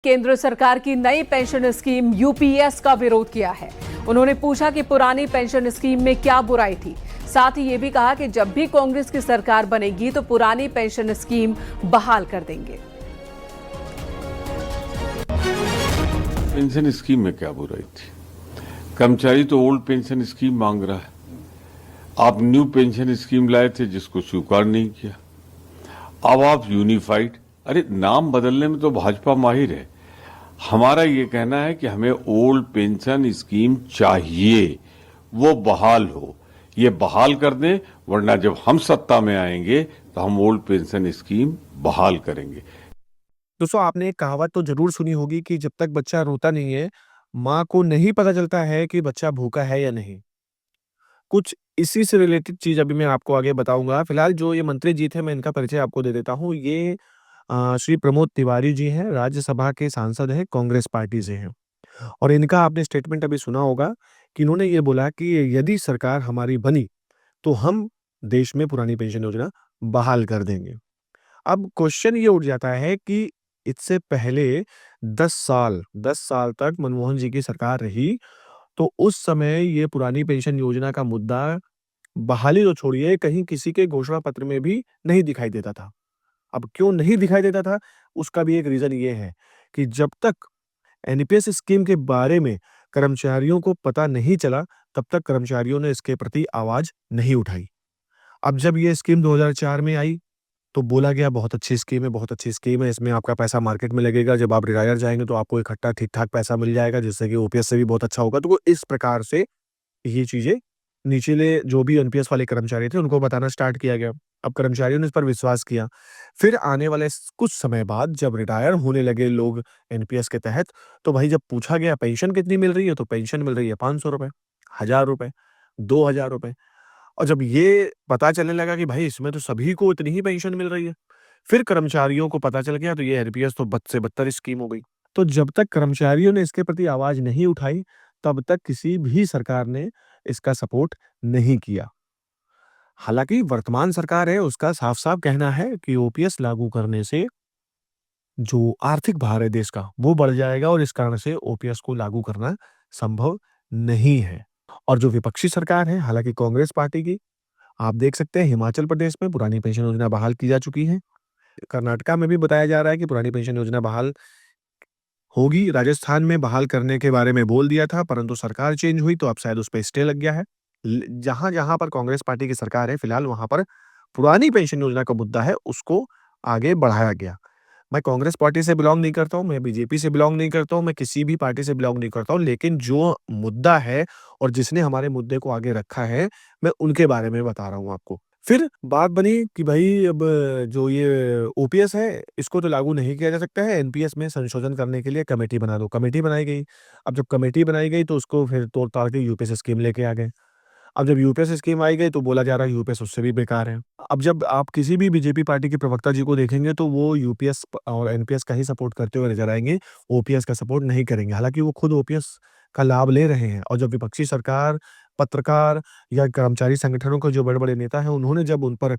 केंद्र सरकार की नई पेंशन स्कीम यूपीएस का विरोध किया है। उन्होंने पूछा कि पुरानी पेंशन स्कीम में क्या बुराई थी। साथ ही ये भी कहा कि जब भी कांग्रेस की सरकार बनेगी तो पुरानी पेंशन स्कीम बहाल कर देंगे। पेंशन स्कीम में क्या बुराई थी? कर्मचारी तो ओल्ड पेंशन स्कीम मांग रहा है। आप न्यू पेंशन स्कीम लाए थे जिसको स्वीकार नहीं किया। अब आप यूनिफाइड, अरे नाम बदलने में तो भाजपा माहिर है। हमारा ये कहना है कि हमें ओल्ड पेंशन स्कीम चाहिए, वो बहाल हो, ये बहाल कर दें, वरना जब हम सत्ता में आएंगे तो हम ओल्ड पेंशन स्कीम बहाल करेंगे। दोस्तों, आपने एक कहावत तो ज़रूर सुनी होगी कि जब तक बच्चा रोता नहीं है, माँ को नहीं पता चलता है कि बच्चा भूखा है या नहीं। कुछ इसी से रिलेटेड चीज़ अभी मैं आपको आगे बताऊँगा। फिलहाल जो ये मंत्री जी थे, मैं इनका परिचय आपको दे देता हूँ। ये श्री प्रमोद तिवारी जी हैं, राज्यसभा के सांसद हैं, कांग्रेस पार्टी से हैं। और इनका आपने स्टेटमेंट अभी सुना होगा कि इन्होंने ये बोला कि यदि सरकार हमारी बनी, तो हम देश में पुरानी पेंशन योजना बहाल कर देंगे। अब क्वेश्चन ये उठ जाता है कि इससे पहले 10 साल तक मनमोहन जी की सरकार रही, तो उस समय ये पुरानी पेंशन योजना का मुद्दा बहाली तो छोड़िए, कहीं किसी के घोषणा पत्र में भी नहीं दिखाई देता था। अब क्यों नहीं दिखाई देता था, उसका भी एक रीज़न ये है कि जब तक एनपीएस स्कीम के बारे में कर्मचारियों को पता नहीं चला, तब तक कर्मचारियों ने इसके प्रति आवाज़ नहीं उठाई। अब जब ये स्कीम 2004 में आई, तो बोला गया बहुत अच्छी स्कीम है, बहुत अच्छी स्कीम है, इसमें आपका पैसा मार्केट में लगेगा, जब आप रिटायर जाएँगे तो आपको इकट्ठा ठीक-ठाक पैसा मिल जाएगा, जिससे कि ओपीएस से भी बहुत अच्छा होगा। तो वो इस प्रकार से ये चीज़ें निचले जो भी एनपीएस वाले कर्मचारी थे, उनको बताना स्टार्ट किया गया। अब कर्मचारियों ने इस पर विश्वास किया। फिर आने वाले कुछ समय बाद जब रिटायर होने लगे लोग एनपीएस के तहत, तो भाई जब पूछा गया पेंशन कितनी मिल रही है, तो पेंशन मिल रही है ₹500, ₹1000, ₹2000। और जब ये पता चलने लगा कि भाई इसमें तो सभी को इतनी ही पेंशन मिल रही है, फिर कर्मचारियों को पता चल गया, तो ये एनपीएस तो बद से बदतर स्कीम हो गई। तो जब तक कर्मचारियों ने इसके प्रति आवाज़ नहीं उठाई, तब तक किसी भी सरकार ने इसका सपोर्ट नहीं किया। हालाँकि वर्तमान सरकार है, उसका साफ-साफ कहना है कि ओपीएस लागू करने से जो आर्थिक भार है देश का, वो बढ़ जाएगा और इस कारण से ओपीएस को लागू करना संभव नहीं है। और जो विपक्षी सरकार है, हालाँकि कांग्रेस पार्टी की, आप देख सकते हैं हिमाचल प्रदेश में पुरानी पेंशन योजना बहाल की जा चुकी है। कर्नाटका में भी बताया जा रहा है कि पुरानी पेंशन योजना बहाल होगी। राजस्थान में बहाल करने के बारे में बोल दिया था, परंतु सरकार चेंज हुई तो अब शायद उस पे स्टे लग गया है। जहाँ-जहाँ पर कांग्रेस पार्टी की सरकार है, फिलहाल वहाँ पर पुरानी पेंशन योजना का मुद्दा है, उसको आगे बढ़ाया गया। मैं कांग्रेस पार्टी से बिलॉन्ग नहीं करता हूँ, मैं बीजेपी से बिलॉन्ग नहीं करता हूँ, मैं किसी भी पार्टी से बिलॉन्ग नहीं करता हूँ, लेकिन जो मुद्दा है और जिसने हमारे मुद्दे को आगे रखा है, मैं उनके बारे में बता रहा हूँ आपको। फिर बात बनी कि भई अब जो ये ओपीएस है, इसको तो लागू नहीं किया जा सकता है, एनपीएस में संशोधन करने के लिए कमेटी बना दो। कमेटी बनाई गई। अब जब कमेटी बनाई गई तो उसको फिर तोड़-ताड़ के यूपीएस स्कीम लेके आ गए। अब जब यूपीएस स्कीम आई गई तो बोला जा रहा है यूपीएस उससे भी बेकार है। अब जब आप किसी भी बीजेपी पार्टी के प्रवक्ता जी को देखेंगे तो वो यूपीएस और एनपीएस का ही सपोर्ट करते हुए नज़र आएँगे, ओपीएस का सपोर्ट नहीं करेंगे। हालाँकि वो खुद ओपीएस का लाभ ले रहे हैं और जब विपक्षी सरकार, पत्रकार या कर्मचारी संगठनों के जो बड़े-बड़े नेता हैं, उन्होंने जब उन पर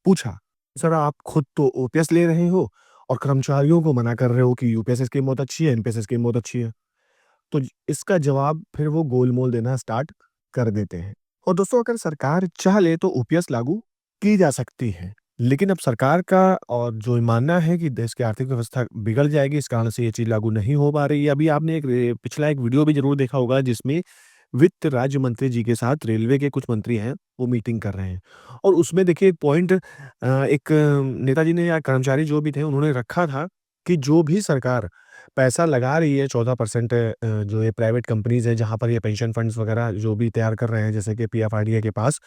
पूछा, "सर आप खुद तो ओपीएस ले रहे हो और कर्मचारियों को मना कर रहे हो कि यूपीएस स्कीम बहुत अच्छी है, एनपीएस स्कीम बहुत अच्छी है।" तो इसका जवाब फिर वो गोल-मोल देना स्टार्ट कर देते हैं। और दोस्तों, अगर सरकार चाह ले तो ओपीएस लागू की जा सकती है। लेकिन अब सरकार का और जो मानना है कि देश की आर्थिक व्यवस्था बिगड़ जाएगी, इस कारण से ये चीज़ लागू नहीं हो पा रही है। अभी आपने पिछला एक वीडियो भी ज़रूर देखा होगा जिसमें वित्त राज्य मंत्री जी के साथ रेलवे के कुछ मंत्री हैं, वो मीटिंग कर रहे हैं। और उसमें देखिए एक पॉइंट एक नेताजी ने या कर्मचारी जो भी थे उन्होंने रखा था कि जो भी सरकार पैसा लगा रही है 14% जो ये प्राइवेट कंपनीज़ हैं जहाँ पर ये पेंशन फंड्स वगैरह जो भी तैयार कर रहे हैं जैसे कि पीएफआरडीए के पास,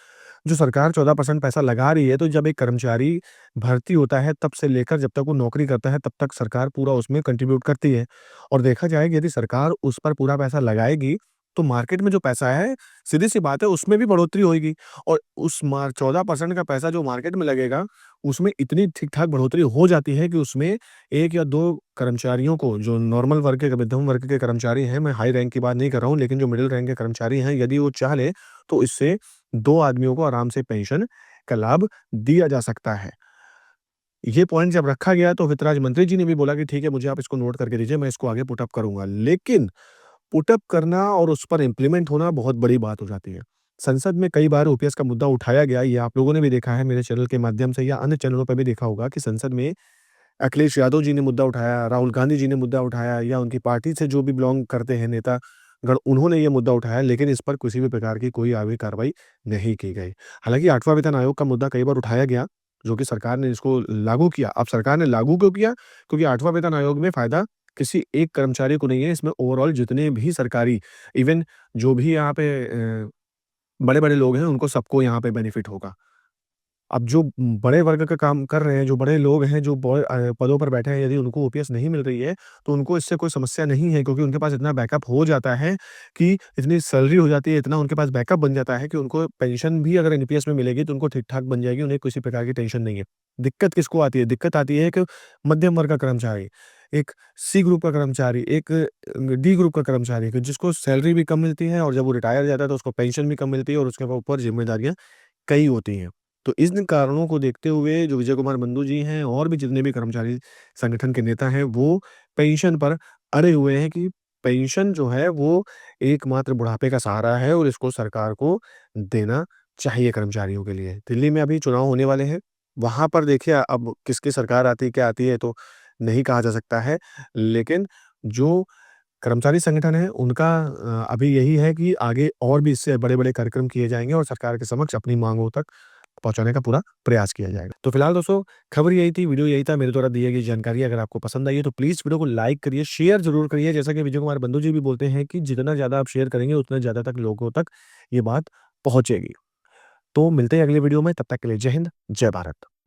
जो सरकार 14% पैसा लगा रही है तो जब एक कर्मचारी भर्ती होता है तब से लेकर जब तक वो नौकरी करता है तब तक सरकार पूरा उसमें कंट्रीब्यूट करती है। और देखा जाए कि यदि सरकार उस पर पूरा पैसा लगाएगी, तो मार्केट में जो पैसा है, सीधी-सी बात है उसमें भी बढ़ोतरी होएगी और उस मार 14% का पैसा जो मार्केट में लगेगा, उसमें इतनी ठीक-ठाक बढ़ोतरी हो जाती है कि उसमें 1 या 2 कर्मचारियों को जो नॉर्मल वर्ग के मध्यम वर्ग के कर्मचारी हैं, मैं हाई रैंक की बात नहीं कर रहा हूँ, लेकिन जो मिडल रैंक के कर्मचारी हैं, यदि वो चाह लें, तो इससे 2 आदमियों को आराम से पेंशन का लाभ दिया जा सकता है। ये पॉइंट जब रखा गया तो वित्त राज्य मंत्री जी ने भी बोला कि ठीक है, मुझे आप इसको नोट करके दीजिए, मैं इसको आगे पुट अप करूँगा। लेकिन पुट अप करना और उस पर इम्प्लीमेंट होना बहुत बड़ी बात हो जाती है। संसद में कई बार ओपीएस का मुद्दा उठाया गया, ये आप लोगों ने भी देखा है मेरे चैनल के माध्यम से या अन्य चैनलों पे भी देखा होगा कि संसद में अखिलेश यादव जी ने मुद्दा उठाया, राहुल गांधी जी ने मुद्दा उठाया या उनकी पार्टी से जो भी बिलॉन्ग करते हैं नेतागण, उन्होंने ये मुद्दा उठाया, लेकिन इस पर किसी भी प्रकार की कोई आगे कार्रवाई नहीं की गई। हालाँकि 8वां वेतन आयोग का मुद्दा कई बार उठाया गया, जो कि सरकार ने इसको लागू किया। अब सरकार ने लागू क्यों किया? क्योंकि 8वां वेतन आयोग में फ़ायदा किसी एक कर्मचारी को नहीं है, इसमें ओवरऑल जितने भी सरकारी इवन जो भी यहाँ पे बड़े-बड़े लोग हैं, उनको सबको यहाँ पे बेनिफिट होगा। अब जो बड़े वर्ग का काम कर रहे हैं, जो बड़े लोग हैं, जो पदों पर बैठे हैं, यदि उनको ओपीएस नहीं मिल रही है, तो उनको इससे कोई समस्या नहीं है क्योंकि उनके पास इतना बैकअप हो जाता है कि इतनी सैलरी हो जाती है, इतना उनके पास बैकअप बन जाता है कि उनको पेंशन भी अगर एनपीएस में मिलेगी, तो उनको ठीक-ठाक बन जाएगी, उन्हें किसी प्रकार की टेंशन नहीं है। दिक्कत किसको आती है? दिक्कत आती है एक मध्यम वर्ग का कर्मचारी, एक सी ग्रुप का कर्मचारी, एक डी ग्रुप का कर्मचारी, कि जिसको सैलरी भी कम मिलती है और जब वो रिटायर जाता है, तो उसको पेंशन भी कम मिलती है और उसके ऊपर ज़िम्मेदारियाँ कई होती हैं। तो इन कारणों को देखते हुए जो विजय कुमार बंधु जी हैं और भी जितने भी कर्मचारी संगठन के नेता हैं, वो पेंशन पर अड़े हुए हैं कि पेंशन जो है वो एकमात्र बुढ़ापे का सहारा है और इसको सरकार को देना चाहिए कर्मचारियों के लिए। दिल्ली में अभी चुनाव होने वाले हैं, वहाँ पर देखिए अब किसकी सरकार आती है, क्या आती है, तो नहीं कहा जा सकता है। लेकिन जो कर्मचारी संगठन है उनका अभी यही है कि आगे और भी इससे बड़े-बड़े कार्यक्रम किए जाएँगे और सरकार के समक्ष अपनी माँगों तक पहुँचाने का पूरा प्रयास किया जाएगा। तो फिलहाल दोस्तों, खबर यही थी, वीडियो यही था, मेरे द्वारा दी गई जानकारी अगर आपको पसंद आई है तो प्लीज़ वीडियो को लाइक करिए, शेयर ज़रूर करिए। जैसा कि विजय कुमार बंधु जी भी बोलते हैं कि जितना ज़्यादा आप शेयर करेंगे उतना ज़्यादा तक लोगों तक ये बात पहुँचेगी। तो मिलते हैं अगले वीडियो में, तब तक के लिए जय हिंद, जय भारत।